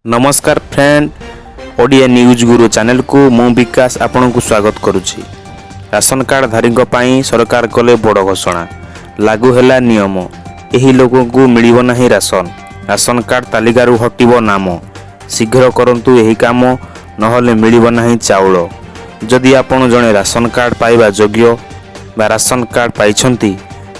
नमस्कार friend, Odia news गुरु channel को मु विकास आपण को स्वागत करुछि। राशन कार्ड धारी सरकार कले बड़ घोषणा लागू हैला नियम। एही लोगों को मिलिबो नाही राशन कार्ड तालिकारु हटिबो नाम। शीघ्र करंतु एही काम, नहले मिलिबो नाही चाउल। जदि आपण जणे राशन कार्ड पाइबा योग्य बा राशन कार्ड पाइछंती,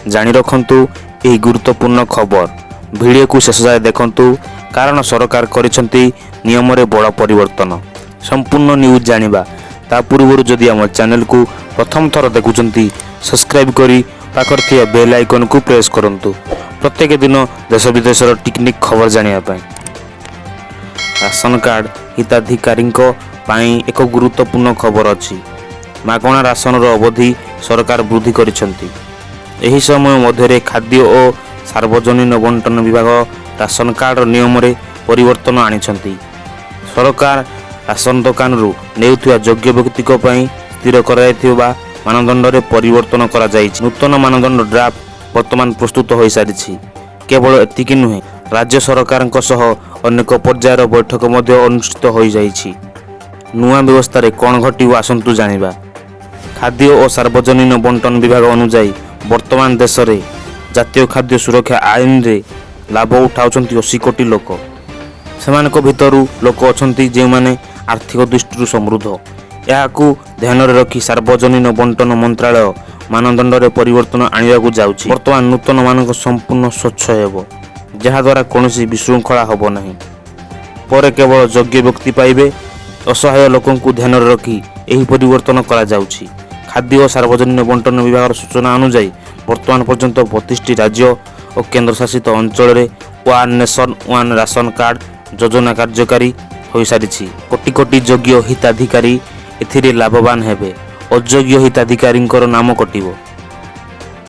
जानि रखंतु एही गुरुत्वपूर्ण खबर। वीडियो को शेष जाए देखंतु, कारण सरकार करिसंती नियम रे बड़ परिवर्तन। संपूर्ण न्यूज जानिबा ता पूर्व जदि आम चैनल को प्रथम थर देखुचंती, सब्सक्राइब करी पाखर थिया बेल आइकन को प्रेस करंतु प्रत्येक दिन देश विदेशर टेक्निक खबर जानिया पय। राशन कार्ड हिताधिकारी पाई एक गुरुत्वपूर्ण खबर अछि। मागणा राशन रो अवधि सरकार वृद्धि करिसंती। एही समय मध्य खाद्य और सार्वजनिक बंटन विभाग राशन कार्ड नियम रे परिवर्तन आनिछंती। सरकार राशन दुकान रु नेउथिया योग्य व्यक्ति को पई स्थिर कराइथिबा मानदंड रे परिवर्तन करा जाइछि। नूतन मानदंड ड्राफ्ट वर्तमान प्रस्तुत होई सारिछि। केवल एतिकी नुहे, राज्य सरकारक सह अनेक पर्यायर बैठक मध्य अनुष्ठित होई जाइछि। नुआ व्यवस्था रे कोन घटिबो आसंतु जानिबा। खाद्य और सार्वजनिक बंटन विभाग अनुसार वर्तमान देश रे जातीय खाद्य सुरक्षा आईन रे लाभ उठाउछंती 80 कोटी लोक। सेमानक भितरु लोक अछंती जे माने आर्थिक दृष्टि समृद्ध। याकू ध्यान रे रखी सार्वजनिक बंटन मंत्रालय मानदंड रे परिवर्तन आनिया को जाउछि। वर्तमान नूतन मानक संपूर्ण स्वच्छ हेबो, जहा द्वारा कोनोसी विशृंखला होबो नाही। पर केवल योग्य व्यक्ति पाइबे। असहाय लोकन को ध्यान रे रखी एही परिवर्तन करा जाउछि। खाद्य और सार्वजनिक बंटन विभाग सूचना अनुसार वर्तमान पर्यंत 32 राज्य और केंद्र शासित अंचल रे one nation one ration card योजना कार्यकारी हो सारी। कोटी कोटी योग्य हिताधिकारी एथिरे लाभवान हेबे। अयोग्य हिताधिकारी नाम कटिबो।